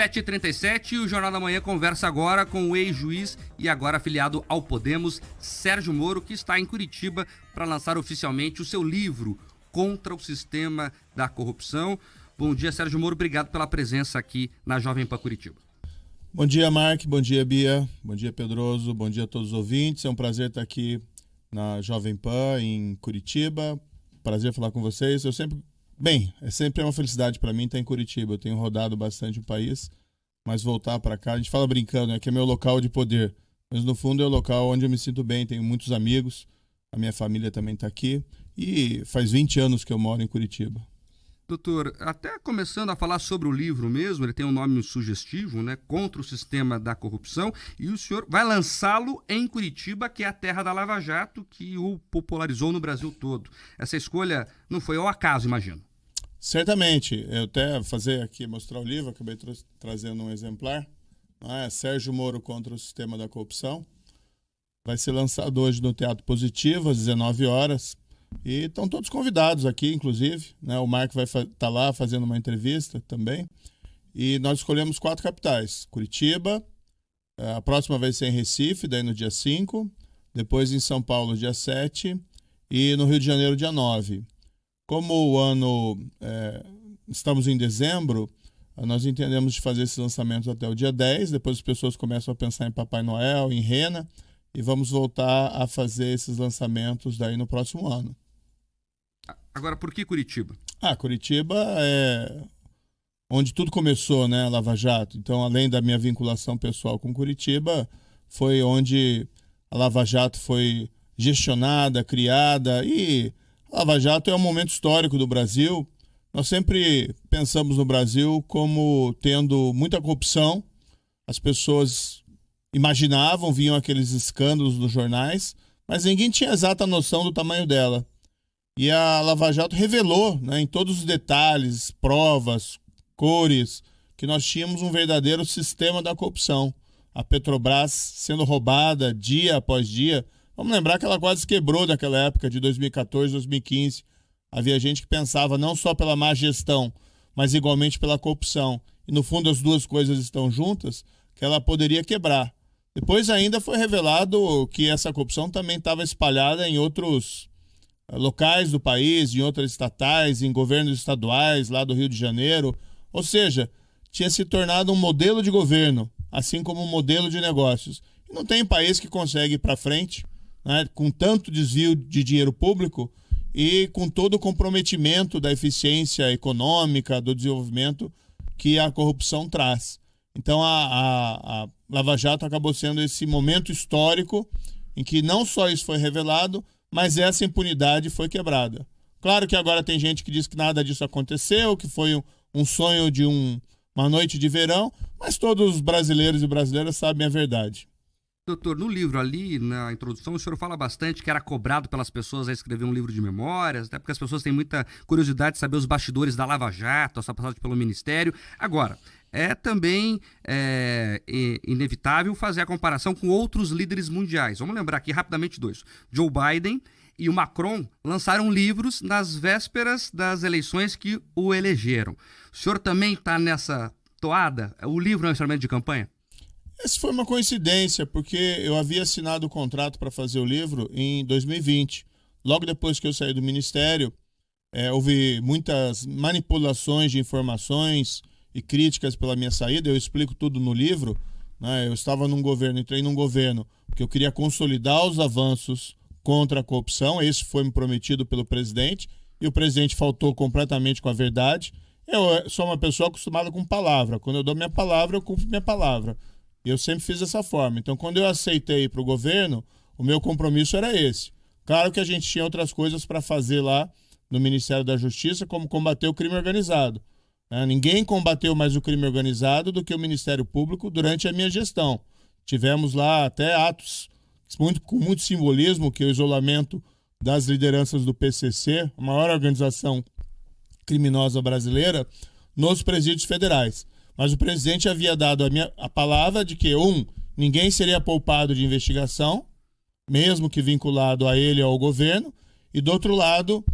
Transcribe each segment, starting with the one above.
7h37, o Jornal da Manhã conversa agora com o ex-juiz e agora afiliado ao Podemos, Sérgio Moro, que está em Curitiba para lançar oficialmente o seu livro Contra o Sistema da Corrupção. Bom dia, Sérgio Moro, obrigado pela presença aqui na Jovem Pan Curitiba. Bom dia, Mark, bom dia, Bia, bom dia, Pedroso, bom dia a todos os ouvintes. É um prazer estar aqui na Jovem Pan, em Curitiba. Prazer falar com vocês. É sempre uma felicidade para mim estar em Curitiba. Eu tenho rodado bastante o país, mas voltar para cá, a gente fala brincando, que é meu local de poder, mas no fundo é o local onde eu me sinto bem, tenho muitos amigos, a minha família também está aqui e faz 20 anos que eu moro em Curitiba. Doutor, até começando a falar sobre o livro mesmo, ele tem um nome sugestivo, né? Contra o Sistema da Corrupção, e o senhor vai lançá-lo em Curitiba, que é a terra da Lava Jato, que o popularizou no Brasil todo. Essa escolha não foi ao acaso, imagino. Certamente. Eu até mostrar o livro, acabei trazendo um exemplar. Sérgio Moro contra o Sistema da Corrupção. Vai ser lançado hoje no Teatro Positivo, às 19 horas. E estão todos convidados aqui, inclusive. O Marco vai estar lá fazendo uma entrevista também. E nós escolhemos 4 capitais. Curitiba, a próxima vai ser em Recife, daí no dia 5. Depois em São Paulo, dia 7. E no Rio de Janeiro, dia 9. Como o ano, estamos em dezembro, nós entendemos de fazer esses lançamentos até o dia 10. Depois as pessoas começam a pensar em Papai Noel, em Rena. E vamos voltar a fazer esses lançamentos daí no próximo ano. Agora, por que Curitiba? Curitiba é onde tudo começou, né, Lava Jato. Então, além da minha vinculação pessoal com Curitiba, foi onde a Lava Jato foi gestionada, criada. E a Lava Jato é um momento histórico do Brasil. Nós sempre pensamos no Brasil como tendo muita corrupção. As pessoas imaginavam, viam aqueles escândalos nos jornais, mas ninguém tinha exata noção do tamanho dela. E a Lava Jato revelou, em todos os detalhes, provas, cores, que nós tínhamos um verdadeiro sistema da corrupção. A Petrobras sendo roubada dia após dia. Vamos lembrar que ela quase quebrou naquela época de 2014, 2015. Havia gente que pensava não só pela má gestão, mas igualmente pela corrupção. E no fundo as duas coisas estão juntas, que ela poderia quebrar. Depois ainda foi revelado que essa corrupção também estava espalhada em outros locais do país, em outras estatais, em governos estaduais, lá do Rio de Janeiro. Ou seja, tinha se tornado um modelo de governo, assim como um modelo de negócios. E não tem país que consegue ir para frente, com tanto desvio de dinheiro público e com todo o comprometimento da eficiência econômica, do desenvolvimento que a corrupção traz. Então a Lava Jato acabou sendo esse momento histórico em que não só isso foi revelado, mas essa impunidade foi quebrada. Claro que agora tem gente que diz que nada disso aconteceu, que foi um sonho de uma noite de verão, mas todos os brasileiros e brasileiras sabem a verdade. Doutor, no livro ali, na introdução, o senhor fala bastante que era cobrado pelas pessoas a escrever um livro de memórias, até porque as pessoas têm muita curiosidade de saber os bastidores da Lava Jato, a sua passagem pelo Ministério. Agora, é também inevitável fazer a comparação com outros líderes mundiais. Vamos lembrar aqui rapidamente 2. Joe Biden e o Macron lançaram livros nas vésperas das eleições que o elegeram. O senhor também está nessa toada? O livro é um instrumento de campanha? Essa foi uma coincidência, porque eu havia assinado o contrato para fazer o livro em 2020. Logo depois que eu saí do Ministério, houve muitas manipulações de informações e críticas pela minha saída. Eu explico tudo no livro. Eu estava entrei num governo porque eu queria consolidar os avanços contra a corrupção. Esse foi me prometido pelo presidente e o presidente faltou completamente com a verdade. Eu sou uma pessoa acostumada com palavra. Quando eu dou minha palavra, eu cumpro minha palavra. E eu sempre fiz dessa forma. Então, quando eu aceitei para o governo, o meu compromisso era esse. Claro que a gente tinha outras coisas para fazer lá no Ministério da Justiça, como combater o crime organizado. Ninguém combateu mais o crime organizado do que o Ministério Público durante a minha gestão. Tivemos lá até atos com muito simbolismo, que é o isolamento das lideranças do PCC, a maior organização criminosa brasileira, nos presídios federais. Mas o presidente havia dado a palavra de que, ninguém seria poupado de investigação, mesmo que vinculado a ele ou ao governo, e do outro lado,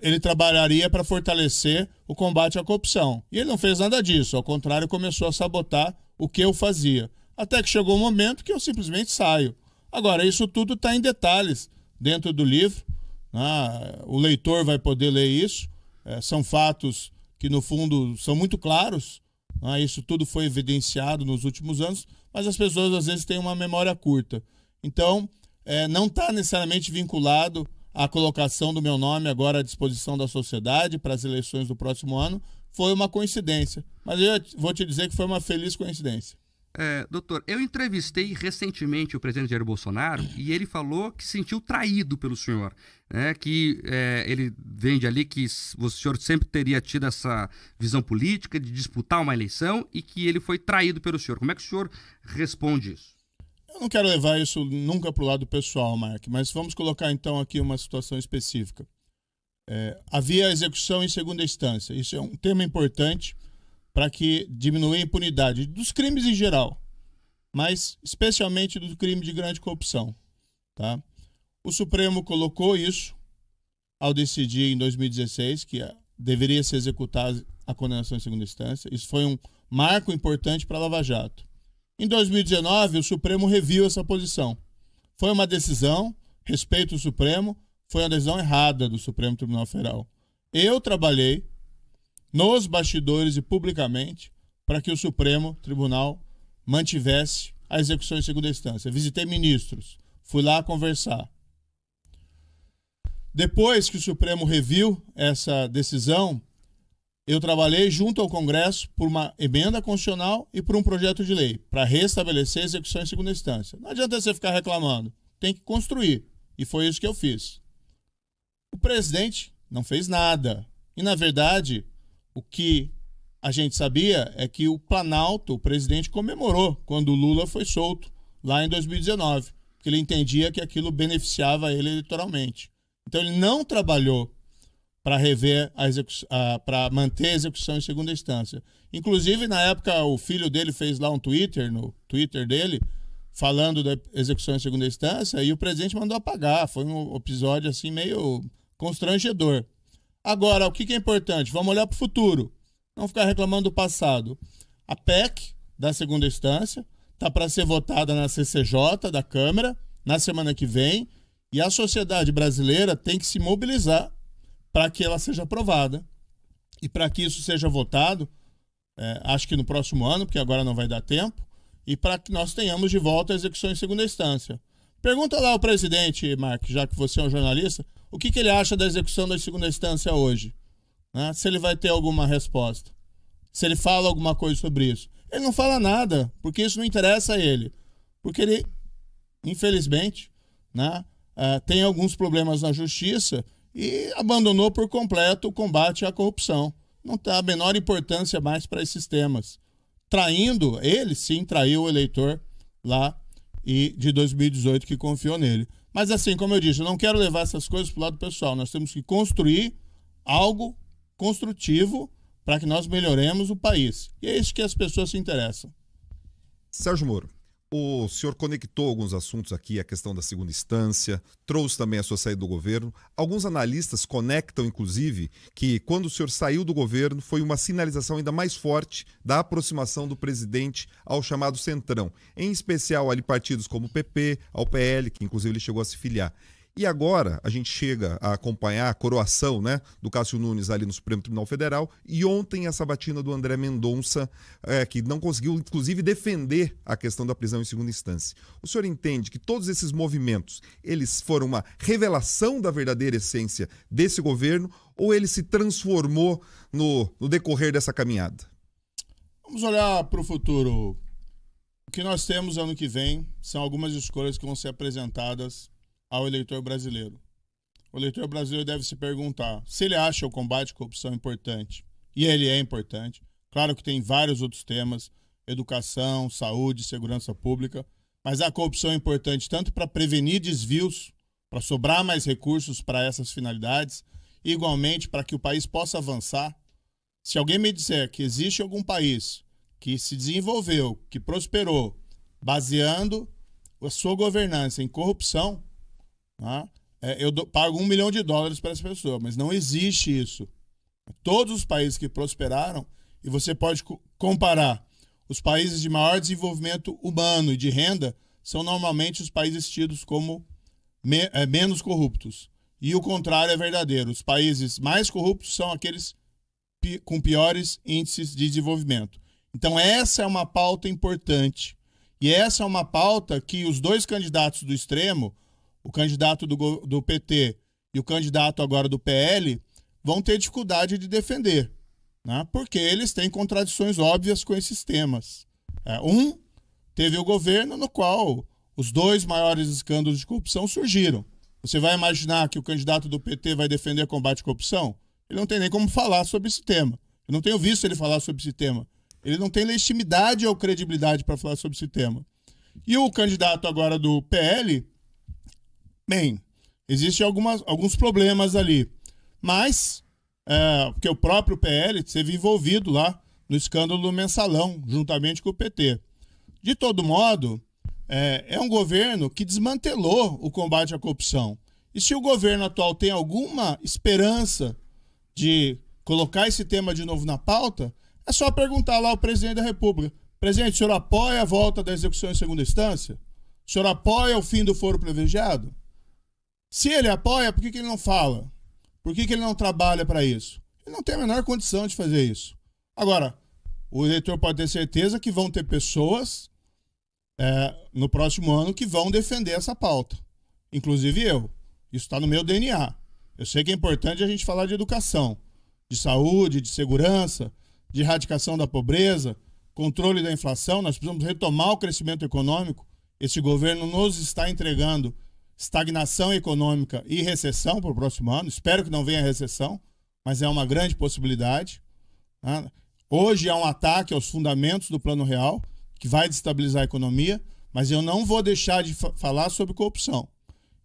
ele trabalharia para fortalecer o combate à corrupção. E ele não fez nada disso, ao contrário, começou a sabotar o que eu fazia. Até que chegou um momento que eu simplesmente saio. Agora, isso tudo está em detalhes dentro do livro. O leitor vai poder ler isso. São fatos que, no fundo, são muito claros. Isso tudo foi evidenciado nos últimos anos, mas as pessoas, às vezes, têm uma memória curta. Então, não está necessariamente vinculado à colocação do meu nome agora à disposição da sociedade para as eleições do próximo ano. Foi uma coincidência, mas eu vou te dizer que foi uma feliz coincidência. Doutor, eu entrevistei recentemente o presidente Jair Bolsonaro e ele falou que se sentiu traído pelo senhor, né? Que ele vende ali que o senhor sempre teria tido essa visão política de disputar uma eleição e que ele foi traído pelo senhor. Como é que o senhor responde isso? Eu não quero levar isso nunca para o lado pessoal, Mark, mas vamos colocar então aqui uma situação específica. Havia execução em segunda instância. Isso é um tema importante para que diminua a impunidade dos crimes em geral, mas especialmente do crime de grande corrupção. Tá? O Supremo colocou isso ao decidir em 2016 que deveria se executar a condenação em segunda instância. Isso foi um marco importante para a Lava Jato. Em 2019, o Supremo reviu essa posição. Foi uma decisão, respeito ao Supremo, foi uma decisão errada do Supremo Tribunal Federal. Eu trabalhei nos bastidores e publicamente para que o Supremo Tribunal mantivesse a execução em segunda instância. Visitei ministros, fui lá conversar. Depois que o Supremo reviu essa decisão, eu trabalhei junto ao Congresso por uma emenda constitucional e por um projeto de lei para restabelecer a execução em segunda instância. Não adianta você ficar reclamando, tem que construir. E foi isso que eu fiz. O presidente não fez nada. E, na verdade, o que a gente sabia é que o Planalto, o presidente, comemorou quando o Lula foi solto lá em 2019, porque ele entendia que aquilo beneficiava ele eleitoralmente. Então ele não trabalhou para rever para manter a execução em segunda instância. Inclusive, na época, o filho dele fez lá um Twitter, no Twitter dele, falando da execução em segunda instância, e o presidente mandou apagar. Foi um episódio assim meio constrangedor. Agora, o que é importante? Vamos olhar para o futuro. Não ficar reclamando do passado. A PEC da segunda instância está para ser votada na CCJ da Câmara na semana que vem e a sociedade brasileira tem que se mobilizar para que ela seja aprovada. E para que isso seja votado, acho que no próximo ano, porque agora não vai dar tempo, e para que nós tenhamos de volta a execução em segunda instância. Pergunta lá ao presidente, Mark, já que você é um jornalista, o que ele acha da execução da segunda instância hoje? Né? Se ele vai ter alguma resposta. Se ele fala alguma coisa sobre isso. Ele não fala nada, porque isso não interessa a ele. Porque ele, infelizmente, né, tem alguns problemas na justiça e abandonou por completo o combate à corrupção. Não dá a menor importância mais para esses temas. Traindo, ele sim traiu o eleitor lá e de 2018 que confiou nele. Mas assim, como eu disse, eu não quero levar essas coisas para o lado pessoal. Nós temos que construir algo construtivo para que nós melhoremos o país. E é isso que as pessoas se interessam. Sérgio Moro, o senhor conectou alguns assuntos aqui, a questão da segunda instância, trouxe também a sua saída do governo. Alguns analistas conectam, inclusive, que quando o senhor saiu do governo foi uma sinalização ainda mais forte da aproximação do presidente ao chamado Centrão, em especial ali partidos como o PP, ao PL, que inclusive ele chegou a se filiar. E agora a gente chega a acompanhar a coroação, né, do Cássio Nunes ali no Supremo Tribunal Federal e ontem a sabatina do André Mendonça, que não conseguiu, inclusive, defender a questão da prisão em segunda instância. O senhor entende que todos esses movimentos, eles foram uma revelação da verdadeira essência desse governo ou ele se transformou no decorrer dessa caminhada? Vamos olhar para o futuro. O que nós temos ano que vem são algumas escolhas que vão ser apresentadas ao eleitor brasileiro. O eleitor brasileiro deve se perguntar se ele acha o combate à corrupção importante. E ele é importante. Claro que tem vários outros temas, educação, saúde, segurança pública, mas a corrupção é importante tanto para prevenir desvios, para sobrar mais recursos para essas finalidades, e igualmente para que o país possa avançar. Se alguém me disser que existe algum país que se desenvolveu, que prosperou, baseando a sua governança em corrupção, pago $1 milhão para essa pessoa, mas não existe isso. Todos os países que prosperaram, e você pode comparar os países de maior desenvolvimento humano e de renda, são normalmente os países tidos como menos corruptos. E o contrário é verdadeiro. Os países mais corruptos são aqueles com piores índices de desenvolvimento. Então essa é uma pauta importante. E essa é uma pauta que os dois candidatos do extremo, o candidato do PT e o candidato agora do PL, vão ter dificuldade de defender, né? Porque eles têm contradições óbvias com esses temas. Teve o governo no qual os dois maiores escândalos de corrupção surgiram. Você vai imaginar que o candidato do PT vai defender combate à corrupção? Ele não tem nem como falar sobre esse tema. Eu não tenho visto ele falar sobre esse tema. Ele não tem legitimidade ou credibilidade para falar sobre esse tema. E o candidato agora do PL, bem, existem alguns problemas ali. Mas, porque o próprio PL esteve envolvido lá no escândalo do Mensalão, juntamente com o PT. De todo modo, é um governo que desmantelou o combate à corrupção. E se o governo atual tem alguma esperança de colocar esse tema de novo na pauta, é só perguntar lá ao presidente da República: presidente, o senhor apoia a volta da execução em segunda instância? O senhor apoia o fim do foro privilegiado? Se ele apoia, por que ele não fala? Por que ele não trabalha para isso? Ele não tem a menor condição de fazer isso. Agora, o eleitor pode ter certeza que vão ter pessoas no próximo ano que vão defender essa pauta. Inclusive eu. Isso está no meu DNA. Eu sei que é importante a gente falar de educação, de saúde, de segurança, de erradicação da pobreza, controle da inflação. Nós precisamos retomar o crescimento econômico. Esse governo nos está entregando estagnação econômica e recessão para o próximo ano. Espero que não venha recessão, mas é uma grande possibilidade. Hoje há um ataque aos fundamentos do Plano Real, que vai destabilizar a economia, mas eu não vou deixar de falar sobre corrupção.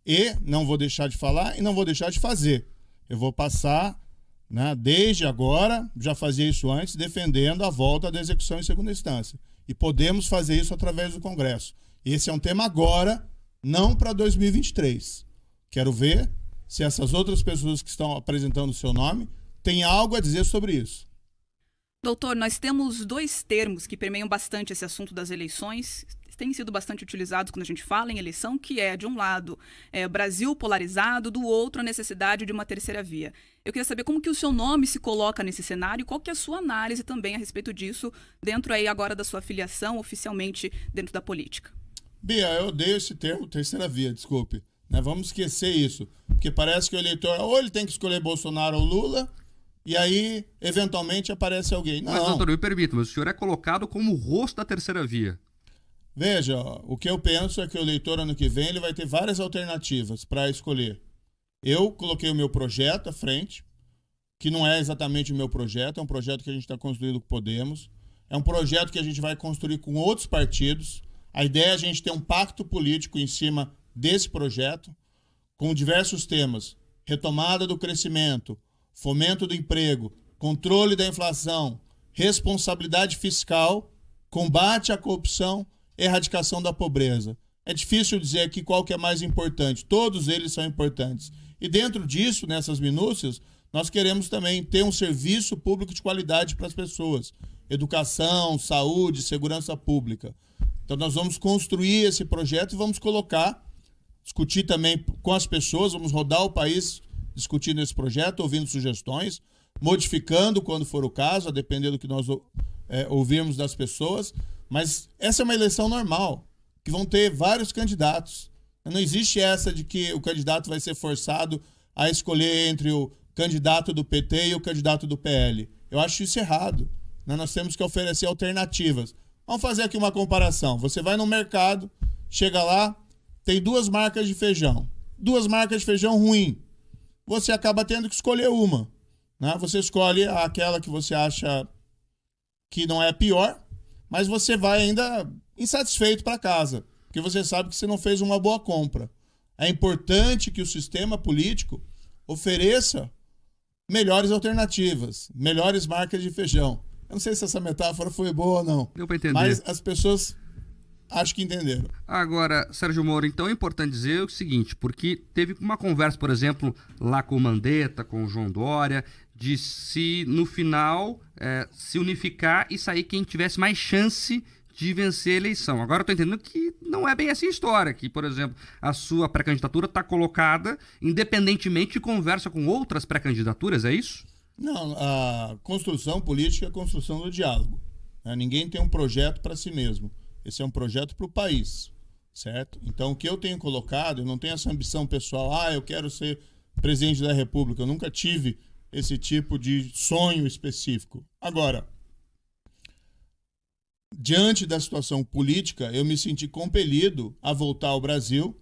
E não vou deixar de falar e não vou deixar de fazer. Eu vou passar, desde agora, já fazia isso antes, defendendo a volta da execução em segunda instância. E podemos fazer isso através do Congresso. Esse é um tema agora, não para 2023. Quero ver se essas outras pessoas que estão apresentando o seu nome têm algo a dizer sobre isso. Doutor, nós temos dois termos que permeiam bastante esse assunto das eleições, têm sido bastante utilizados quando a gente fala em eleição, que é, de um lado, Brasil polarizado, do outro, a necessidade de uma terceira via. Eu queria saber como que o seu nome se coloca nesse cenário e qual que é a sua análise também a respeito disso, dentro aí agora da sua filiação oficialmente dentro da política. Bia, eu odeio esse termo, terceira via, desculpe. Vamos esquecer isso, porque parece que o eleitor, ou ele tem que escolher Bolsonaro ou Lula, e aí, eventualmente, aparece alguém. Não. Mas, doutor, me permita, mas o senhor é colocado como o rosto da terceira via. Veja, o que eu penso é que o eleitor, ano que vem, ele vai ter várias alternativas para escolher. Eu coloquei o meu projeto à frente, que não é exatamente o meu projeto, é um projeto que a gente está construindo com o Podemos, é um projeto que a gente vai construir com outros partidos. A ideia é a gente ter um pacto político em cima desse projeto, com diversos temas: retomada do crescimento, fomento do emprego, controle da inflação, responsabilidade fiscal, combate à corrupção, erradicação da pobreza. É difícil dizer aqui qual que é mais importante. Todos eles são importantes. E dentro disso, nessas minúcias, nós queremos também ter um serviço público de qualidade para as pessoas. Educação, saúde, segurança pública. Então nós vamos construir esse projeto e vamos discutir também com as pessoas, vamos rodar o país discutindo esse projeto, ouvindo sugestões, modificando quando for o caso, a depender do que nós ouvirmos das pessoas. Mas essa é uma eleição normal, que vão ter vários candidatos. Não existe essa de que o candidato vai ser forçado a escolher entre o candidato do PT e o candidato do PL. Eu acho isso errado. Nós temos que oferecer alternativas. Vamos fazer aqui uma comparação. Você vai no mercado, chega lá, tem duas marcas de feijão. Duas marcas de feijão ruim. Você acaba tendo que escolher uma. Você escolhe aquela que você acha que não é pior, mas você vai ainda insatisfeito para casa, porque você sabe que você não fez uma boa compra. É importante que o sistema político ofereça melhores alternativas, melhores marcas de feijão. Eu não sei se essa metáfora foi boa ou não. Deu para entender. Mas as pessoas acho que entenderam. Agora, Sérgio Moro, então é importante dizer o seguinte, porque teve uma conversa, por exemplo, lá com o Mandetta, com o João Dória, de se no final se unificar e sair quem tivesse mais chance de vencer a eleição. Agora eu estou entendendo que não é bem essa história, que, por exemplo, a sua pré-candidatura está colocada independentemente de conversa com outras pré-candidaturas, é isso? Não, a construção política é a construção do diálogo. Ninguém tem um projeto para si mesmo. Esse é um projeto para o país, certo? Então, o que eu tenho colocado, eu não tenho essa ambição pessoal, eu quero ser presidente da República. Eu nunca tive esse tipo de sonho específico. Agora, diante da situação política, eu me senti compelido a voltar ao Brasil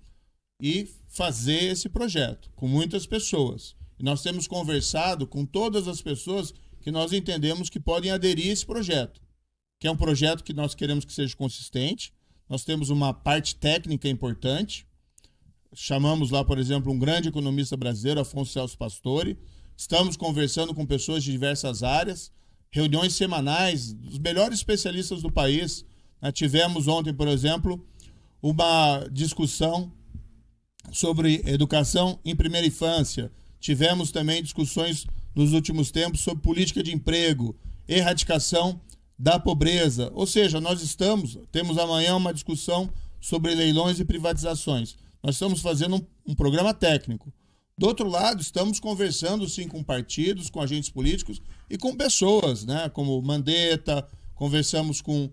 e fazer esse projeto com muitas pessoas. E nós temos conversado com todas as pessoas que nós entendemos que podem aderir a esse projeto, que é um projeto que nós queremos que seja consistente. Nós temos uma parte técnica importante. Chamamos lá, por exemplo, um grande economista brasileiro, Afonso Celso Pastore. Estamos conversando com pessoas de diversas áreas, reuniões semanais dos melhores especialistas do país. Tivemos ontem, por exemplo, uma discussão sobre educação em primeira infância. Tivemos também discussões nos últimos tempos sobre política de emprego, erradicação da pobreza. Ou seja, nós temos amanhã uma discussão sobre leilões e privatizações. Nós estamos fazendo um programa técnico. Do outro lado, estamos conversando sim com partidos, com agentes políticos e com pessoas, como Mandetta, conversamos com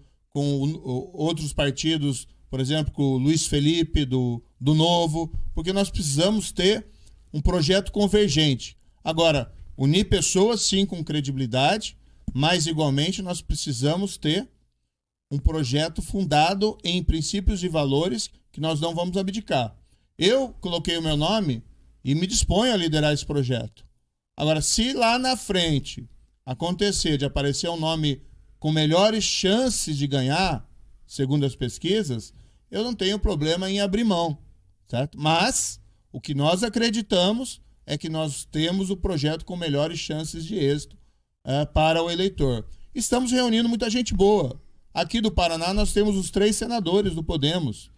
outros partidos, por exemplo, com o Luiz Felipe do Novo, porque nós precisamos ter um projeto convergente. Agora, unir pessoas sim com credibilidade, mas igualmente nós precisamos ter um projeto fundado em princípios e valores que nós não vamos abdicar. Eu coloquei o meu nome e me disponho a liderar esse projeto. Agora, se lá na frente acontecer de aparecer um nome com melhores chances de ganhar, segundo as pesquisas, eu não tenho problema em abrir mão, certo? Mas o que nós acreditamos é que nós temos o projeto com melhores chances de êxito para o eleitor. Estamos reunindo muita gente boa. Aqui do Paraná nós temos os 3 senadores do Podemos,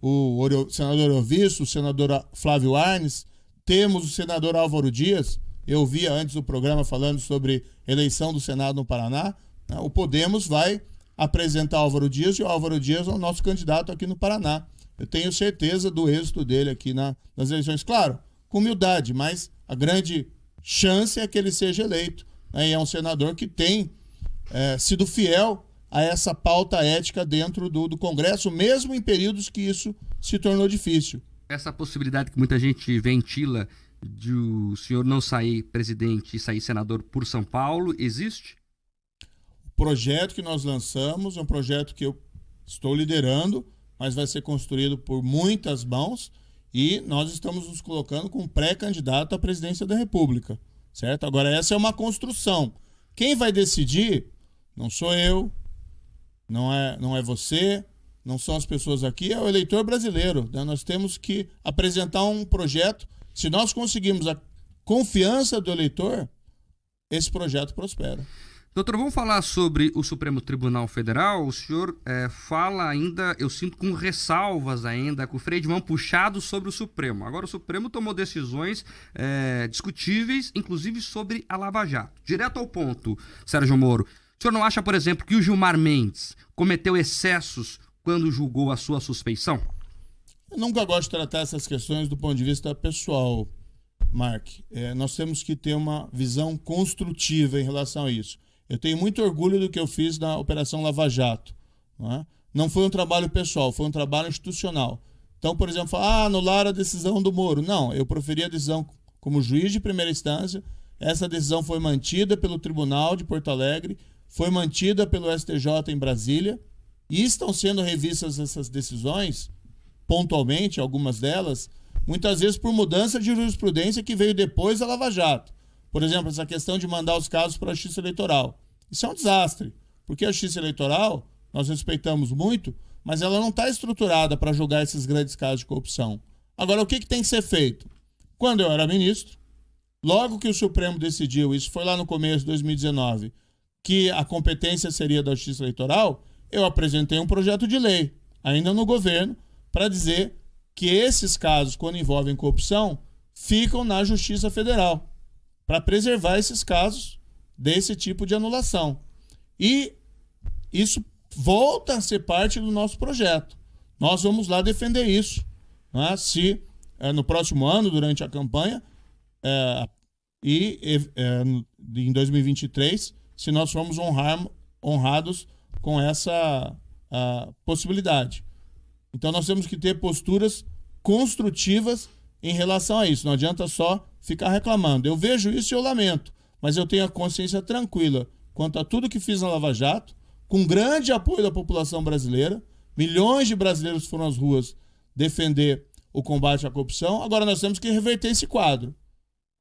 o senador Ovisso, o senador Flávio Arnes, temos o senador Álvaro Dias. Eu via antes do programa falando sobre eleição do Senado no Paraná. O Podemos vai apresentar Álvaro Dias e o Álvaro Dias é o nosso candidato aqui no Paraná. Eu tenho certeza do êxito dele aqui nas eleições. Claro, com humildade, mas a grande chance é que ele seja eleito. E é um senador que tem sido fiel a essa pauta ética dentro do Congresso, mesmo em períodos que isso se tornou difícil. Essa possibilidade que muita gente ventila de o senhor não sair presidente e sair senador por São Paulo, existe? O projeto que nós lançamos é um projeto que eu estou liderando, mas vai ser construído por muitas mãos e nós estamos nos colocando como pré-candidato à presidência da República, certo? Agora, essa é uma construção. Quem vai decidir não sou eu, não é você, não são as pessoas aqui, é o eleitor brasileiro. Nós temos que apresentar um projeto. Se nós conseguirmos a confiança do eleitor, esse projeto prospera. Doutor, vamos falar sobre o Supremo Tribunal Federal. O senhor fala ainda, eu sinto com ressalvas ainda, com o freio de mão puxado sobre o Supremo. Agora o Supremo tomou decisões discutíveis, inclusive sobre a Lava Jato. Direto ao ponto, Sérgio Moro. O senhor não acha, por exemplo, que o Gilmar Mendes cometeu excessos quando julgou a sua suspeição? Eu nunca gosto de tratar essas questões do ponto de vista pessoal, Mark. Nós temos que ter uma visão construtiva em relação a isso. Eu tenho muito orgulho do que eu fiz na Operação Lava Jato. Não foi um trabalho pessoal, foi um trabalho institucional. Então, por exemplo, anular a decisão do Moro. Não, eu proferi a decisão como juiz de primeira instância. Essa decisão foi mantida pelo Tribunal de Porto Alegre, foi mantida pelo STJ em Brasília, e estão sendo revistas essas decisões, pontualmente, algumas delas, muitas vezes por mudança de jurisprudência que veio depois da Lava Jato. Por exemplo, essa questão de mandar os casos para a Justiça Eleitoral. Isso é um desastre, porque a Justiça Eleitoral, nós respeitamos muito, mas ela não está estruturada para julgar esses grandes casos de corrupção. Agora, o que tem que ser feito? Quando eu era ministro, logo que o Supremo decidiu, isso foi lá no começo de 2019, que a competência seria da Justiça Eleitoral, eu apresentei um projeto de lei, ainda no governo, para dizer que esses casos, quando envolvem corrupção, ficam na Justiça Federal, para preservar esses casos desse tipo de anulação. E isso volta a ser parte do nosso projeto. Nós vamos lá defender isso. Né? Se no próximo ano, durante a campanha, em 2023, se nós formos honrados com essa possibilidade. Então nós temos que ter posturas construtivas em relação a isso. Não adianta só ficar reclamando. Eu vejo isso e eu lamento, mas eu tenho a consciência tranquila quanto a tudo que fiz na Lava Jato, com grande apoio da população brasileira. Milhões de brasileiros foram às ruas defender o combate à corrupção. Agora nós temos que reverter esse quadro.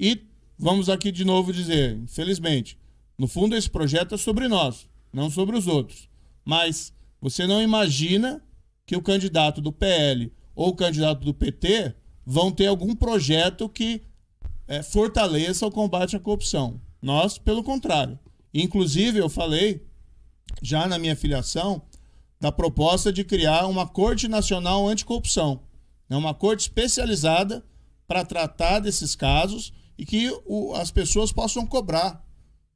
E vamos aqui de novo dizer, infelizmente, no fundo esse projeto é sobre nós, não sobre os outros. Mas você não imagina que o candidato do PL ou o candidato do PT vão ter algum projeto que fortaleça o combate à corrupção. Nós, pelo contrário. Inclusive, eu falei, já na minha filiação, da proposta de criar uma Corte Nacional Anticorrupção. Uma corte especializada para tratar desses casos e que as pessoas possam cobrar.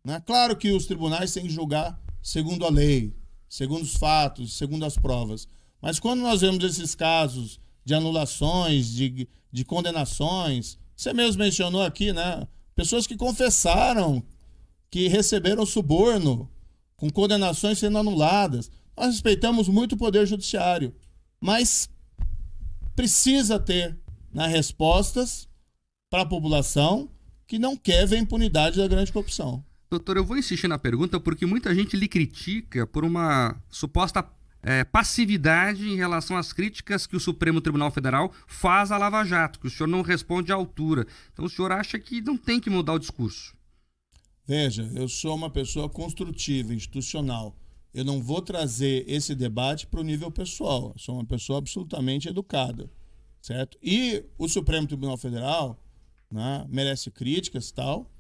Né? Claro que os tribunais têm que julgar segundo a lei, segundo os fatos, segundo as provas. Mas quando nós vemos esses casos de anulações, de condenações, você mesmo mencionou aqui, né? Pessoas que confessaram que receberam suborno, com condenações sendo anuladas. Nós respeitamos muito o Poder Judiciário, mas precisa ter respostas para a população que não quer ver a impunidade da grande corrupção. Doutor, eu vou insistir na pergunta porque muita gente lhe critica por uma suposta passividade em relação às críticas que o Supremo Tribunal Federal faz à Lava Jato, que o senhor não responde à altura. Então o senhor acha que não tem que mudar o discurso? Veja, eu sou uma pessoa construtiva, institucional. Eu não vou trazer esse debate para o nível pessoal. Eu sou uma pessoa absolutamente educada, certo? E o Supremo Tribunal Federal, né, merece críticas e tal.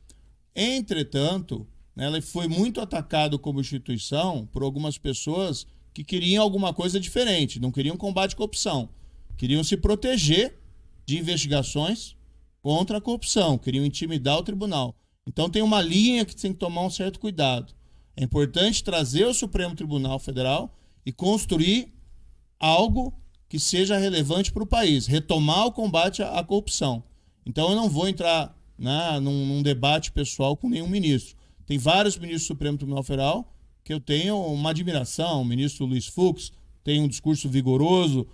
Entretanto, ela foi muito atacada como instituição por algumas pessoas que queriam alguma coisa diferente, não queriam combate à corrupção, queriam se proteger de investigações contra a corrupção, queriam intimidar o tribunal. Então tem uma linha que tem que tomar um certo cuidado. É importante trazer o Supremo Tribunal Federal e construir algo que seja relevante para o país, retomar o combate à corrupção. Então eu não vou entrar num debate pessoal com nenhum ministro. Tem vários ministros do Supremo Tribunal Federal que eu tenho uma admiração. O ministro Luiz Fux tem um discurso vigoroso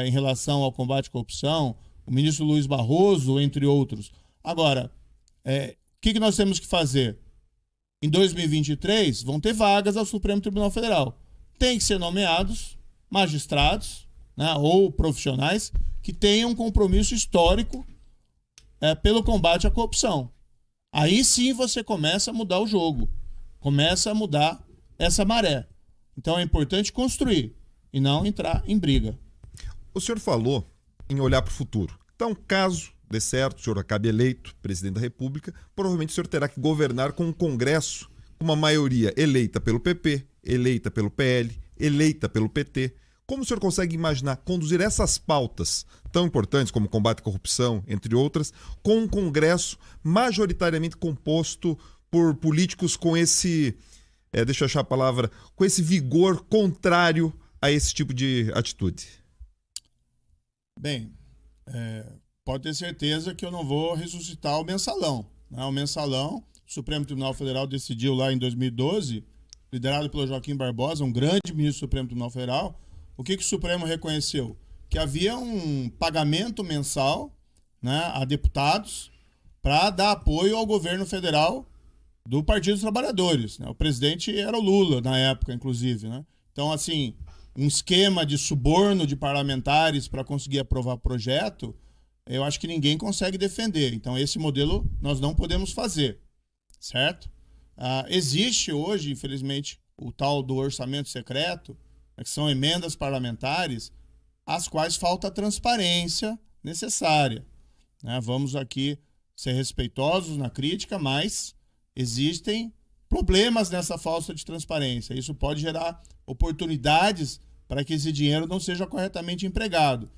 em relação ao combate à corrupção, o ministro Luiz Barroso, entre outros. Agora, o que nós temos que fazer? Em 2023, vão ter vagas ao Supremo Tribunal Federal. Tem que ser nomeados magistrados, né, ou profissionais que tenham um compromisso histórico pelo combate à corrupção. Aí sim você começa a mudar o jogo, começa a mudar essa maré. Então é importante construir e não entrar em briga. O senhor falou em olhar para o futuro. Então, caso dê certo, o senhor acabe eleito presidente da República, provavelmente o senhor terá que governar com um Congresso com uma maioria eleita pelo PP, eleita pelo PL, eleita pelo PT. Como o senhor consegue imaginar conduzir essas pautas tão importantes como combate à corrupção, entre outras, com um Congresso majoritariamente composto por políticos com esse, deixa eu achar a palavra, com esse vigor contrário a esse tipo de atitude? Bem, pode ter certeza que eu não vou ressuscitar o mensalão. O mensalão, o Supremo Tribunal Federal decidiu lá em 2012, liderado pelo Joaquim Barbosa, um grande ministro do Supremo Tribunal Federal. O que o Supremo reconheceu? Que havia um pagamento mensal, né, a deputados para dar apoio ao governo federal do Partido dos Trabalhadores. Né? O presidente era o Lula, na época, inclusive. Né? Então, assim, um esquema de suborno de parlamentares para conseguir aprovar projeto, eu acho que ninguém consegue defender. Então, esse modelo nós não podemos fazer, certo? Existe hoje, infelizmente, o tal do orçamento secreto, que são emendas parlamentares, às quais falta a transparência necessária. Vamos aqui ser respeitosos na crítica, mas existem problemas nessa falta de transparência. Isso pode gerar oportunidades para que esse dinheiro não seja corretamente empregado.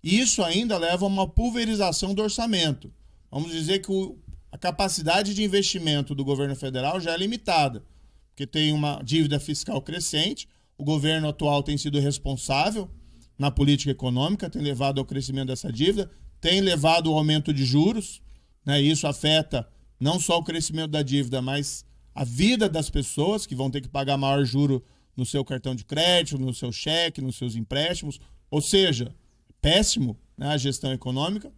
Isso ainda leva a uma pulverização do orçamento. Vamos dizer que a capacidade de investimento do governo federal já é limitada, porque tem uma dívida fiscal crescente, o governo atual tem sido responsável na política econômica, tem levado ao crescimento dessa dívida, tem levado ao aumento de juros, né? Isso afeta não só o crescimento da dívida, mas a vida das pessoas, que vão ter que pagar maior juro no seu cartão de crédito, no seu cheque, nos seus empréstimos. Ou seja, péssimo, né, a gestão econômica.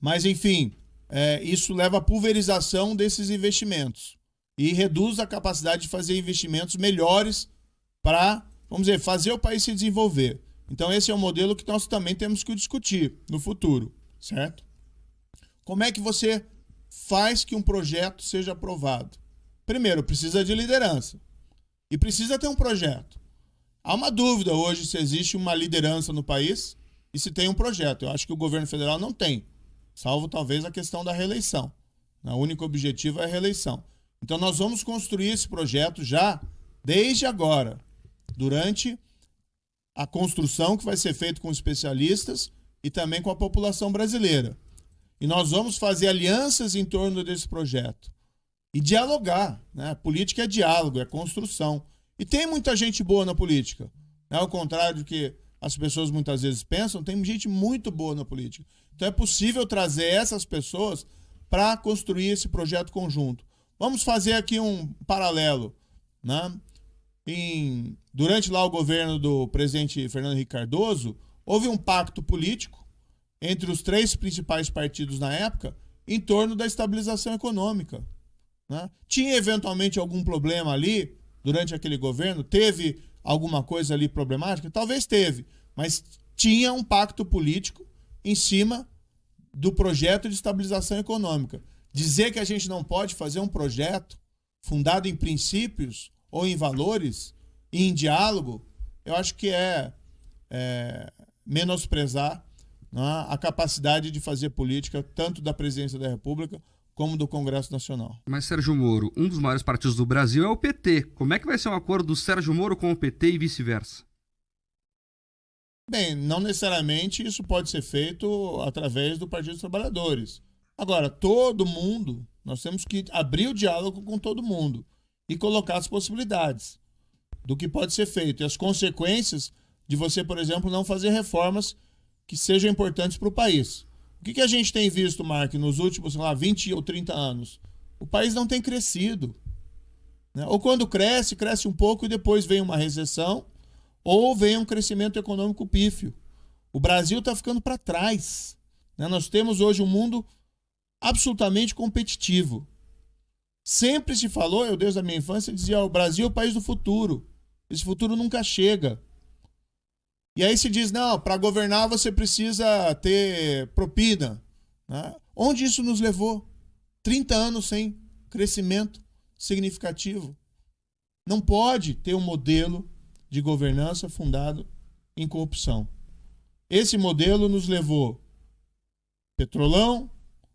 Mas, enfim, isso leva à pulverização desses investimentos e reduz a capacidade de fazer investimentos melhores para, vamos dizer, fazer o país se desenvolver. Então, esse é um modelo que nós também temos que discutir no futuro, certo? Como é que você faz que um projeto seja aprovado? Primeiro, precisa de liderança. E precisa ter um projeto. Há uma dúvida hoje se existe uma liderança no país e se tem um projeto. Eu acho que o governo federal não tem, salvo talvez a questão da reeleição. O único objetivo é a reeleição. Então nós vamos construir esse projeto já desde agora, durante a construção que vai ser feita com especialistas e também com a população brasileira. E nós vamos fazer alianças em torno desse projeto. E dialogar, né? Política é diálogo, é construção. E tem muita gente boa na política. Né? Ao contrário do que as pessoas muitas vezes pensam, tem gente muito boa na política. Então é possível trazer essas pessoas para construir esse projeto conjunto. Vamos fazer aqui um paralelo. Né? Durante lá o governo do presidente Fernando Henrique Cardoso, houve um pacto político entre os 3 principais partidos na época em torno da estabilização econômica. Né? Tinha eventualmente algum problema ali durante aquele governo? Teve alguma coisa ali problemática? Talvez teve, mas tinha um pacto político em cima do projeto de estabilização econômica. Dizer que a gente não pode fazer um projeto fundado em princípios ou em valores e em diálogo, eu acho que é menosprezar, né, a capacidade de fazer política tanto da Presidência da República como do Congresso Nacional. Mas, Sérgio Moro, um dos maiores partidos do Brasil é o PT. Como é que vai ser um acordo do Sérgio Moro com o PT e vice-versa? Bem, não necessariamente isso pode ser feito através do Partido dos Trabalhadores. Agora, todo mundo, nós temos que abrir o diálogo com todo mundo e colocar as possibilidades do que pode ser feito e as consequências de você, por exemplo, não fazer reformas que sejam importantes para o país. O que a gente tem visto, Mark, nos últimos, 20 ou 30 anos? O país não tem crescido. Né? Ou quando cresce, cresce um pouco e depois vem uma recessão, ou vem um crescimento econômico pífio. O Brasil está ficando para trás. Né? Nós temos hoje um mundo absolutamente competitivo. Sempre se falou, eu desde a minha infância dizia, o Brasil é o país do futuro. Esse futuro nunca chega. E aí se diz, não, para governar você precisa ter propina. Né? Onde isso nos levou? 30 anos sem crescimento significativo. Não pode ter um modelo de governança fundado em corrupção. Esse modelo nos levou petrolão,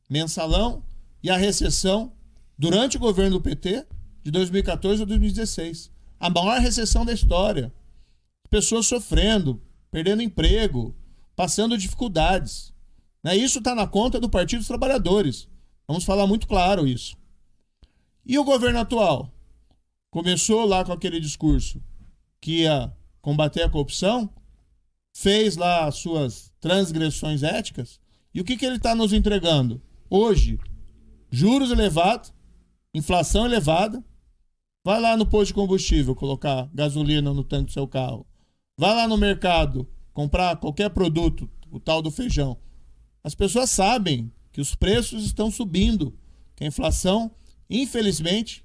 mensalão e a recessão durante o governo do PT de 2014 a 2016. A maior recessão da história. Pessoas sofrendo, perdendo emprego, passando dificuldades. Né? Isso está na conta do Partido dos Trabalhadores. Vamos falar muito claro isso. E o governo atual? Começou lá com aquele discurso que ia combater a corrupção, fez lá as suas transgressões éticas, e o que ele está nos entregando? Hoje, juros elevados, inflação elevada. Vai lá no posto de combustível colocar gasolina no tanque do seu carro. Vai lá no mercado comprar qualquer produto, o tal do feijão. As pessoas sabem que os preços estão subindo, que a inflação, infelizmente,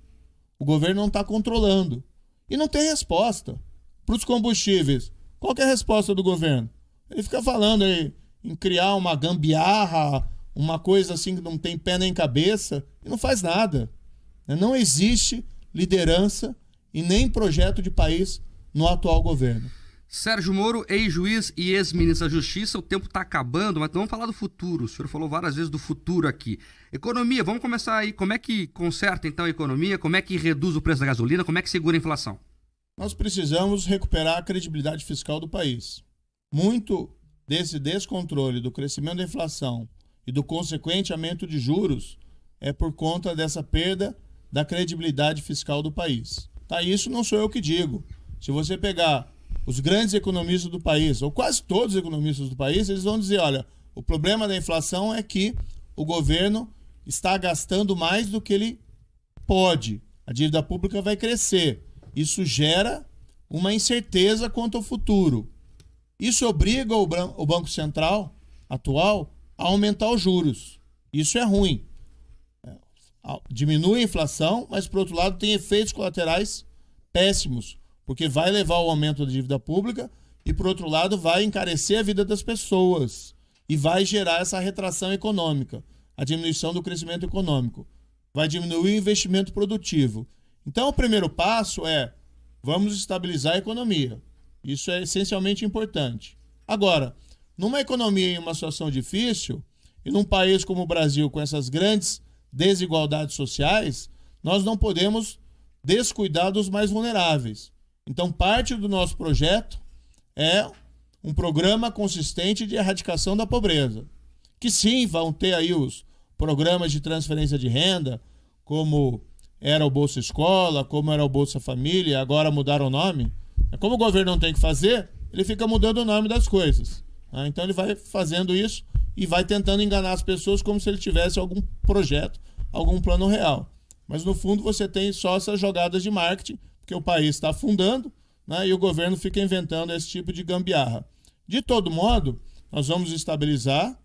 o governo não está controlando. E não tem resposta. Para os combustíveis, qual que é a resposta do governo? Ele fica falando aí em criar uma gambiarra, uma coisa assim que não tem pé nem cabeça, e não faz nada. Não existe liderança e nem projeto de país no atual governo. Sérgio Moro, ex-juiz e ex-ministro da Justiça, o tempo está acabando, mas vamos falar do futuro. O senhor falou várias vezes do futuro aqui. Economia, vamos começar aí. Como é que conserta então a economia? Como é que reduz o preço da gasolina? Como é que segura a inflação? Nós precisamos recuperar a credibilidade fiscal do país. Muito desse descontrole do crescimento da inflação e do consequente aumento de juros é por conta dessa perda da credibilidade fiscal do país. Tá, isso não sou eu que digo. Se você pegar os grandes economistas do país, ou quase todos os economistas do país, eles vão dizer, olha, o problema da inflação é que o governo está gastando mais do que ele pode. A dívida pública vai crescer. Isso gera uma incerteza quanto ao futuro. Isso obriga o Banco Central atual a aumentar os juros. Isso é ruim. Diminui a inflação, mas, por outro lado, tem efeitos colaterais péssimos, porque vai levar ao aumento da dívida pública e, por outro lado, vai encarecer a vida das pessoas e vai gerar essa retração econômica, a diminuição do crescimento econômico. Vai diminuir o investimento produtivo. Então, o primeiro passo é, vamos estabilizar a economia. Isso é essencialmente importante. Agora, numa economia em uma situação difícil, e num país como o Brasil, com essas grandes desigualdades sociais, nós não podemos descuidar dos mais vulneráveis. Então, parte do nosso projeto é um programa consistente de erradicação da pobreza. Que sim, vão ter aí os programas de transferência de renda, como era o Bolsa Escola, como era o Bolsa Família, agora mudaram o nome. Como o governo não tem o que fazer, ele fica mudando o nome das coisas. Então ele vai fazendo isso e vai tentando enganar as pessoas como se ele tivesse algum projeto, algum plano real. Mas no fundo você tem só essas jogadas de marketing, porque o país está afundando, né, e o governo fica inventando esse tipo de gambiarra. De todo modo, nós vamos estabilizar,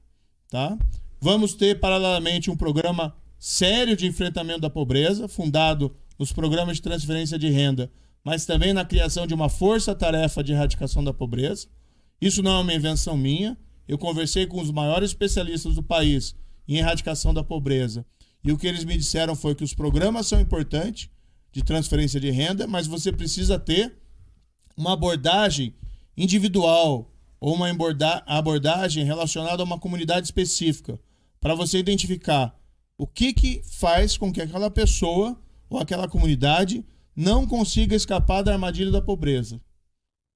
tá? Vamos ter paralelamente um programa sério de enfrentamento da pobreza, fundado nos programas de transferência de renda, mas também na criação de uma força-tarefa de erradicação da pobreza. Isso não é uma invenção minha. Eu conversei com os maiores especialistas do país em erradicação da pobreza e o que eles me disseram foi que os programas são importantes de transferência de renda, mas você precisa ter uma abordagem individual ou uma abordagem relacionada a uma comunidade específica para você identificar o que faz com que aquela pessoa ou aquela comunidade não consiga escapar da armadilha da pobreza.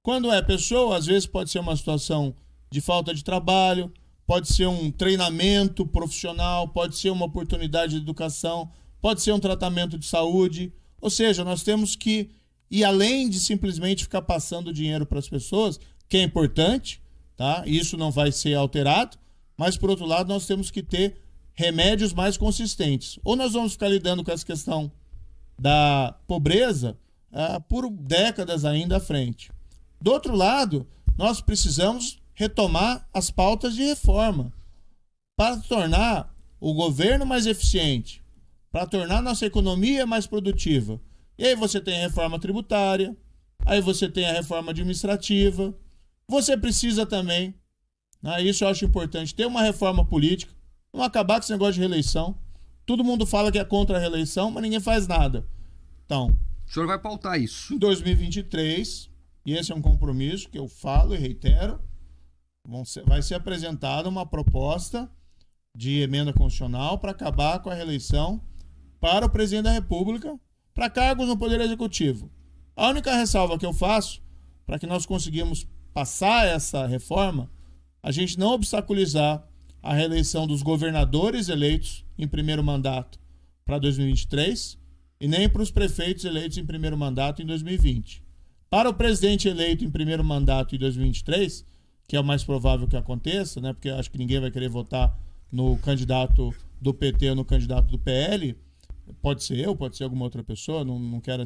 Quando é pessoa, às vezes pode ser uma situação de falta de trabalho, pode ser um treinamento profissional, pode ser uma oportunidade de educação, pode ser um tratamento de saúde. Ou seja, nós temos que ir além de simplesmente ficar passando dinheiro para as pessoas, que é importante, tá? Isso não vai ser alterado, mas por outro lado nós temos que ter remédios mais consistentes. Ou nós vamos ficar lidando com essa questão da pobreza por décadas ainda à frente. Do outro lado, nós precisamos retomar as pautas de reforma para tornar o governo mais eficiente, para tornar nossa economia mais produtiva. E aí você tem a reforma tributária, aí você tem a reforma administrativa, você precisa também, isso eu acho importante, ter uma reforma política, não acabar com esse negócio de reeleição. Todo mundo fala que é contra a reeleição, mas ninguém faz nada. Então, o senhor vai pautar isso. Em 2023, e esse é um compromisso que eu falo e reitero, vai ser apresentada uma proposta de emenda constitucional para acabar com a reeleição para o presidente da República, para cargos no Poder Executivo. A única ressalva que eu faço, para que nós conseguimos passar essa reforma, a gente não obstaculizar a reeleição dos governadores eleitos em primeiro mandato para 2023 e nem para os prefeitos eleitos em primeiro mandato em 2020. Para o presidente eleito em primeiro mandato em 2023, que é o mais provável que aconteça, né, porque eu acho que ninguém vai querer votar no candidato do PT ou no candidato do PL, pode ser eu, pode ser alguma outra pessoa, não quero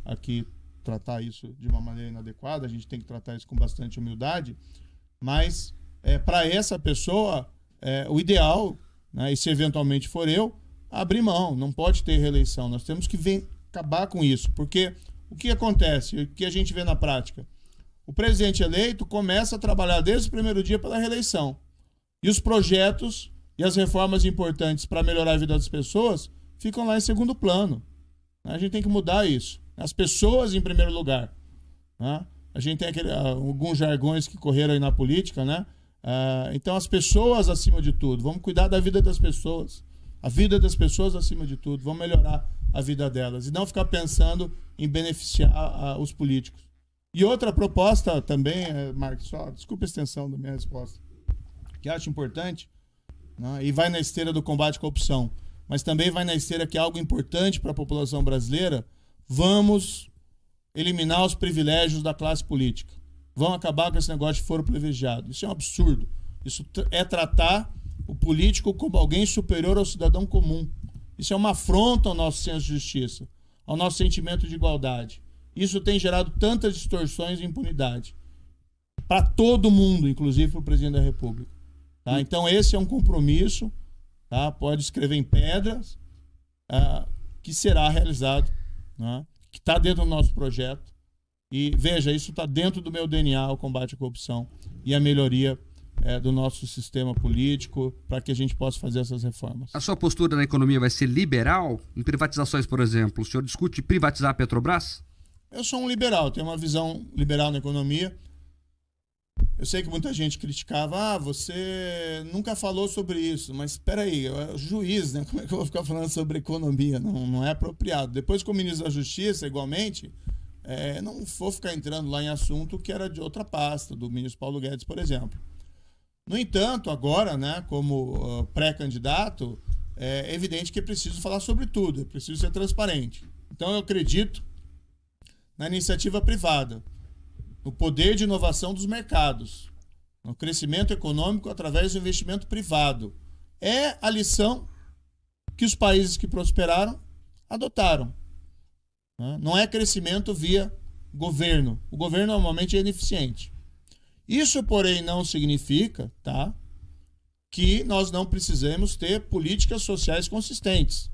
aqui tratar isso de uma maneira inadequada, a gente tem que tratar isso com bastante humildade, mas para essa pessoa, o ideal, né, e se eventualmente for eu, abrir mão, não pode ter reeleição, nós temos que acabar com isso, porque o que acontece, o que a gente vê na prática? O presidente eleito começa a trabalhar desde o primeiro dia pela reeleição. E os projetos e as reformas importantes para melhorar a vida das pessoas ficam lá em segundo plano. A gente tem que mudar isso. As pessoas em primeiro lugar. Né? A gente tem alguns jargões que correram aí na política, né? Então, as pessoas acima de tudo. Vamos cuidar da vida das pessoas. A vida das pessoas acima de tudo. Vamos melhorar a vida delas. E não ficar pensando em beneficiar os políticos. E outra proposta também, Marcos, só desculpa a extensão da minha resposta, que acho importante, né? E vai na esteira do combate à corrupção, mas também vai na esteira que é algo importante para a população brasileira. Vamos eliminar os privilégios da classe política. Vamos acabar com esse negócio de foro privilegiado. Isso é um absurdo. Isso é tratar o político como alguém superior ao cidadão comum. Isso é uma afronta ao nosso senso de justiça, ao nosso sentimento de igualdade. Isso tem gerado tantas distorções e impunidade para todo mundo, inclusive para o presidente da República. Tá? Então, esse é um compromisso, tá? Pode escrever em pedras, que será realizado, né? Que está dentro do nosso projeto. E veja, isso está dentro do meu DNA, o combate à corrupção e a melhoria do nosso sistema político, para que a gente possa fazer essas reformas. A sua postura na economia vai ser liberal? Em privatizações, por exemplo, o senhor discute privatizar a Petrobras? Eu sou um liberal, tenho uma visão liberal na economia. Eu sei que muita gente criticava, você nunca falou sobre isso, mas espera aí, juiz, né? Como é que eu vou ficar falando sobre economia? Não é apropriado. Depois, como ministro da Justiça, igualmente, não vou ficar entrando lá em assunto que era de outra pasta, do ministro Paulo Guedes, por exemplo. No entanto, agora, né, como pré-candidato, é evidente que é preciso falar sobre tudo, é preciso ser transparente. Então, eu acredito na iniciativa privada, no poder de inovação dos mercados, no crescimento econômico através do investimento privado. É a lição que os países que prosperaram adotaram. Não é crescimento via governo. O governo normalmente é ineficiente. Isso, porém, não significa, tá, que nós não precisemos ter políticas sociais consistentes.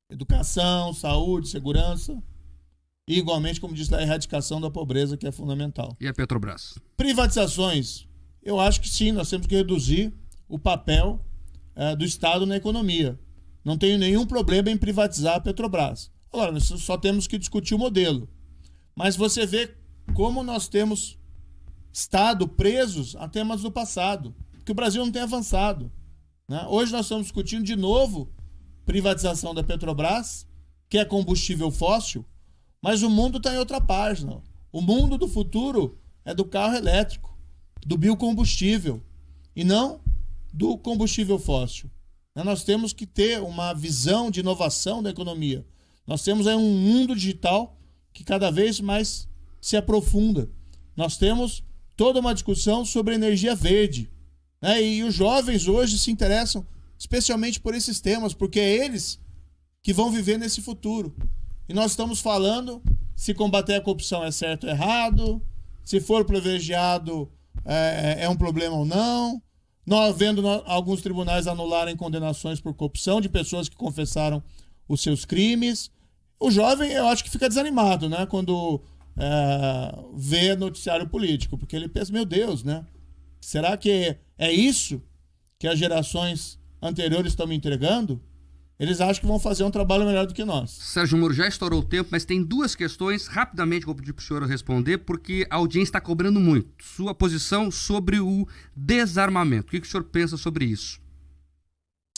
Educação, saúde, segurança. E, igualmente, como disse, a erradicação da pobreza, que é fundamental. E a Petrobras? Privatizações. Eu acho que sim, nós temos que reduzir o papel do Estado na economia. Não tenho nenhum problema em privatizar a Petrobras. Agora, nós só temos que discutir o modelo. Mas você vê como nós temos estado presos a temas do passado, que o Brasil não tem avançado, né? Hoje nós estamos discutindo de novo privatização da Petrobras, que é combustível fóssil, mas o mundo está em outra página. O mundo do futuro é do carro elétrico, do biocombustível, e não do combustível fóssil. Nós temos que ter uma visão de inovação da economia. Nós temos aí um mundo digital que cada vez mais se aprofunda. Nós temos toda uma discussão sobre energia verde, né? E os jovens hoje se interessam especialmente por esses temas, porque é eles que vão viver nesse futuro. E nós estamos falando se combater a corrupção é certo ou errado, se for privilegiado é um problema ou não. Nós vendo alguns tribunais anularem condenações por corrupção de pessoas que confessaram os seus crimes. O jovem, eu acho que fica desanimado, né, quando vê noticiário político, porque ele pensa, meu Deus, né? Será que é isso que as gerações anteriores estão me entregando? Eles acham que vão fazer um trabalho melhor do que nós. Sérgio Moro, já estourou o tempo, mas tem duas questões, rapidamente vou pedir para o senhor responder, porque a audiência está cobrando muito. Sua posição sobre o desarmamento. O que o senhor pensa sobre isso?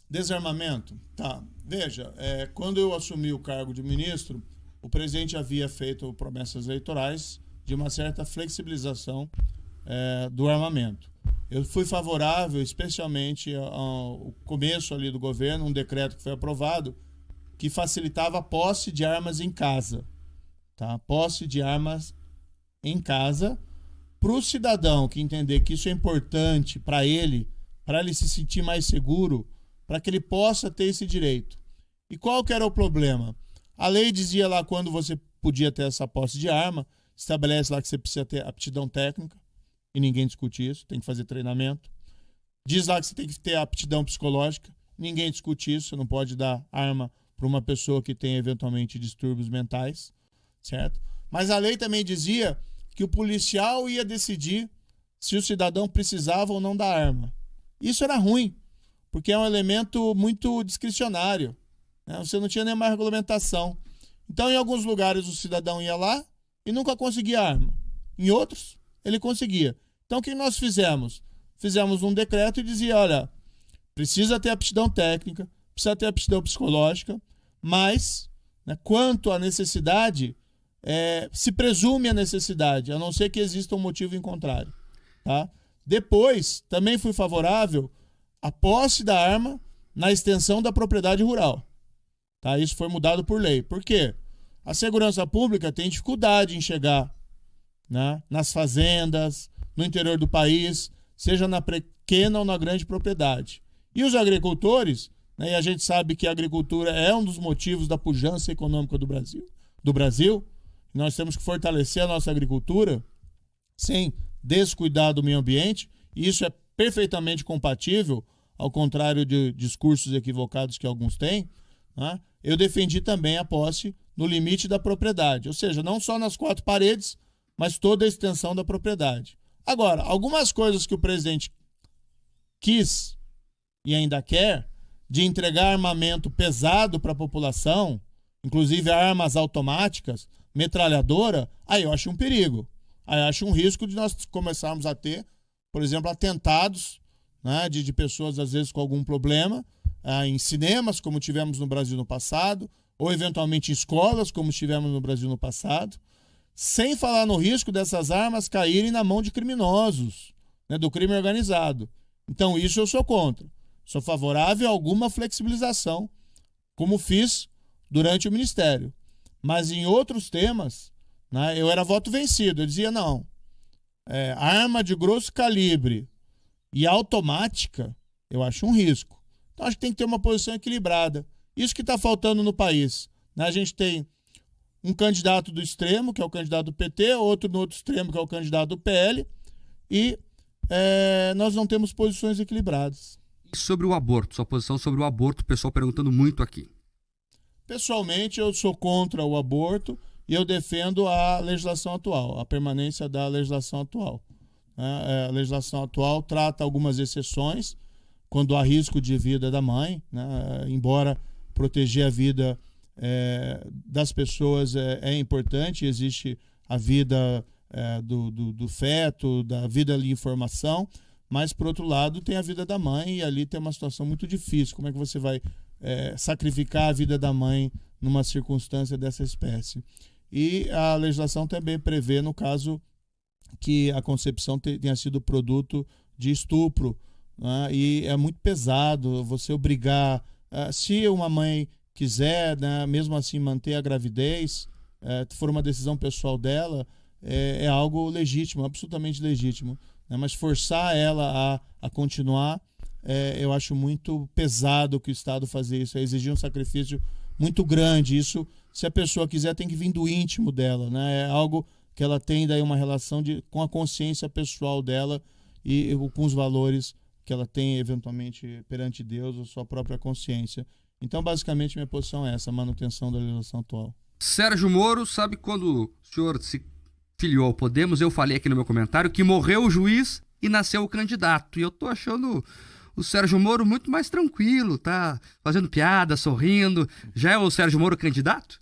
Desarmamento? Tá. Veja, quando eu assumi o cargo de ministro, o presidente havia feito promessas eleitorais de uma certa flexibilização do armamento. Eu fui favorável, especialmente ao começo ali do governo, um decreto que foi aprovado que facilitava a posse de armas em casa. Tá? Posse de armas em casa para o cidadão que entender que isso é importante para ele se sentir mais seguro, para que ele possa ter esse direito. E qual que era o problema? A lei dizia lá quando você podia ter essa posse de arma, estabelece lá que você precisa ter aptidão técnica, e ninguém discute isso, tem que fazer treinamento. Diz lá que você tem que ter aptidão psicológica, ninguém discute isso, você não pode dar arma para uma pessoa que tem eventualmente distúrbios mentais, certo? Mas a lei também dizia que o policial ia decidir se o cidadão precisava ou não da arma. Isso era ruim, porque é um elemento muito discricionário, né? Você não tinha nenhuma regulamentação. Então, em alguns lugares, o cidadão ia lá e nunca conseguia arma. Em outros, ele conseguia. Então, o que nós fizemos? Fizemos um decreto e dizia, olha, precisa ter aptidão técnica, precisa ter aptidão psicológica, mas, né, quanto à necessidade, se presume a necessidade, a não ser que exista um motivo em contrário. Tá? Depois, também fui favorável à posse da arma na extensão da propriedade rural. Tá? Isso foi mudado por lei. Por quê? A segurança pública tem dificuldade em chegar, né, nas fazendas, no interior do país, seja na pequena ou na grande propriedade. E os agricultores, né, e a gente sabe que a agricultura é um dos motivos da pujança econômica do Brasil, nós temos que fortalecer a nossa agricultura sem descuidar do meio ambiente, e isso é perfeitamente compatível, ao contrário de discursos equivocados que alguns têm, né? Eu defendi também a posse no limite da propriedade, ou seja, não só nas 4 paredes, mas toda a extensão da propriedade. Agora, algumas coisas que o presidente quis e ainda quer, de entregar armamento pesado para a população, inclusive armas automáticas, metralhadora, aí eu acho um perigo. Aí eu acho um risco de nós começarmos a ter, por exemplo, atentados, né, de pessoas, às vezes, com algum problema, em cinemas, como tivemos no Brasil no passado, ou eventualmente em escolas, como tivemos no Brasil no passado, sem falar no risco dessas armas caírem na mão de criminosos, né, do crime organizado. Então, isso eu sou contra. Sou favorável a alguma flexibilização, como fiz durante o Ministério. Mas em outros temas, né, eu era voto vencido. Eu dizia, não, arma de grosso calibre e automática, eu acho um risco. Então, acho que tem que ter uma posição equilibrada. Isso que está faltando no país. Né? A gente tem um candidato do extremo, que é o candidato do PT, outro no outro extremo, que é o candidato do PL, e nós não temos posições equilibradas. E sobre o aborto, sua posição sobre o aborto, o pessoal perguntando muito aqui. Pessoalmente, eu sou contra o aborto e eu defendo a legislação atual, a permanência da legislação atual. A legislação atual trata algumas exceções, quando há risco de vida da mãe, né? Embora proteger a vida das pessoas é importante, existe a vida do feto, da vida ali em formação, mas, por outro lado, tem a vida da mãe e ali tem uma situação muito difícil. Como é que você vai sacrificar a vida da mãe numa circunstância dessa espécie? E a legislação também prevê, no caso, que a concepção tenha sido produto de estupro, né? E é muito pesado você obrigar, se uma mãe quiser, né, mesmo assim manter a gravidez, for uma decisão pessoal dela, é algo legítimo, absolutamente legítimo, né? Mas forçar ela a continuar, eu acho muito pesado que o Estado fazer isso, exigir um sacrifício muito grande. Isso, se a pessoa quiser, tem que vir do íntimo dela, né? É algo que ela tem daí uma relação com a consciência pessoal dela e com os valores que ela tem eventualmente perante Deus ou sua própria consciência. Então, basicamente, minha posição é essa, a manutenção da legislação atual. Sérgio Moro, sabe quando o senhor se filiou ao Podemos, eu falei aqui no meu comentário que morreu o juiz e nasceu o candidato. E eu tô achando o Sérgio Moro muito mais tranquilo, tá fazendo piada, sorrindo. Já é o Sérgio Moro candidato?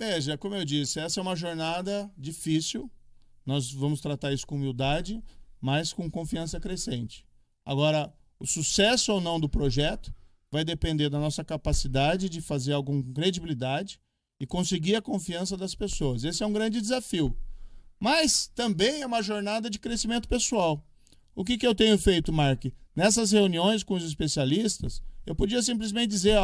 Veja, como eu disse, essa é uma jornada difícil. Nós vamos tratar isso com humildade, mas com confiança crescente. Agora, o sucesso ou não do projeto vai depender da nossa capacidade de fazer algo com credibilidade e conseguir a confiança das pessoas. Esse é um grande desafio. Mas também é uma jornada de crescimento pessoal. O que eu tenho feito, Mark? Nessas reuniões com os especialistas, eu podia simplesmente dizer,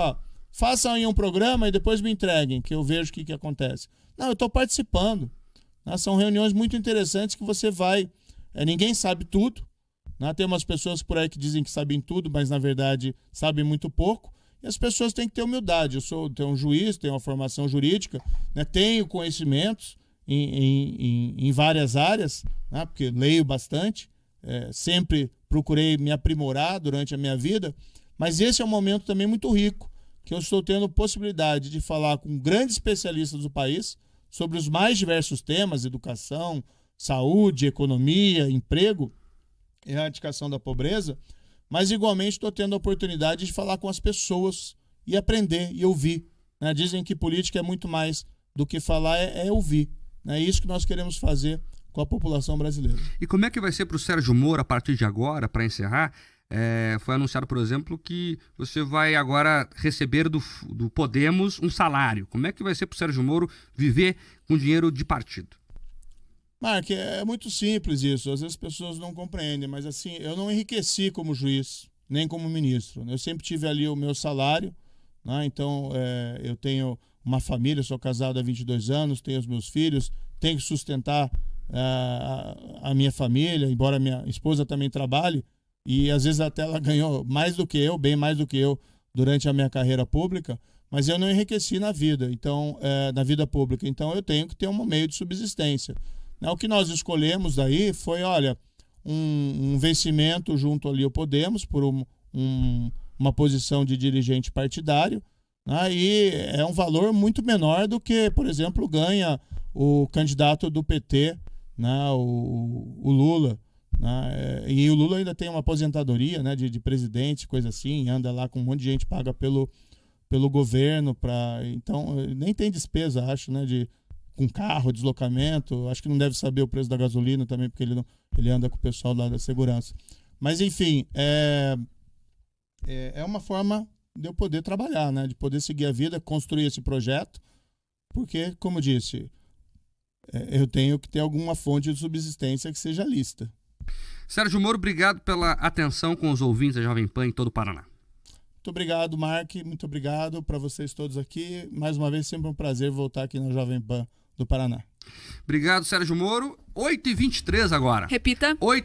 façam aí um programa e depois me entreguem, que eu vejo o que acontece. Não, eu estou participando. Né? São reuniões muito interessantes que você vai... ninguém sabe tudo. Né? Tem umas pessoas por aí que dizem que sabem tudo, mas na verdade sabem muito pouco. E as pessoas têm que ter humildade. Eu tenho um juiz, tenho uma formação jurídica, né? Tenho conhecimentos em várias áreas, né? Porque leio bastante, sempre procurei me aprimorar durante a minha vida, mas esse é um momento também muito rico, que eu estou tendo possibilidade de falar com grandes especialistas do país sobre os mais diversos temas, educação, saúde, economia, emprego, erradicação da pobreza, mas igualmente estou tendo a oportunidade de falar com as pessoas e aprender e ouvir. Né? Dizem que política é muito mais do que falar, é ouvir. É isso que nós queremos fazer com a população brasileira. E como é que vai ser para o Sérgio Moro a partir de agora, para encerrar? Foi anunciado, por exemplo, que você vai agora receber do Podemos um salário. Como é que vai ser para o Sérgio Moro viver com dinheiro de partido? Mark, é muito simples isso. Às vezes as pessoas não compreendem, mas assim, eu não enriqueci como juiz, nem como ministro. Eu sempre tive ali o meu salário, né? Então, eu tenho uma família, sou casado há 22 anos, tenho os meus filhos, tenho que sustentar a minha família, embora minha esposa também trabalhe, e às vezes até ela ganhou mais do que eu, bem mais do que eu, durante a minha carreira pública, mas eu não enriqueci na vida, então, na vida pública. Então, eu tenho que ter um meio de subsistência. O que nós escolhemos daí foi, olha, um vencimento junto ali ao Podemos por uma posição de dirigente partidário, né? E é um valor muito menor do que, por exemplo, ganha o candidato do PT, né? o Lula. Né? E o Lula ainda tem uma aposentadoria, né? de presidente, coisa assim, anda lá com um monte de gente paga pelo governo. Então, nem tem despesa, acho, né? Com carro, deslocamento. Acho que não deve saber o preço da gasolina também, porque ele anda com o pessoal lá da segurança. Mas, enfim, é uma forma de eu poder trabalhar, né? De poder seguir a vida, construir esse projeto, porque, como eu disse, eu tenho que ter alguma fonte de subsistência que seja lícita. Sérgio Moro, obrigado pela atenção com os ouvintes da Jovem Pan em todo o Paraná. Muito obrigado, Mark. Muito obrigado para vocês todos aqui. Mais uma vez, sempre um prazer voltar aqui na Jovem Pan do Paraná. Obrigado, Sérgio Moro. 8h23 agora. Repita. 8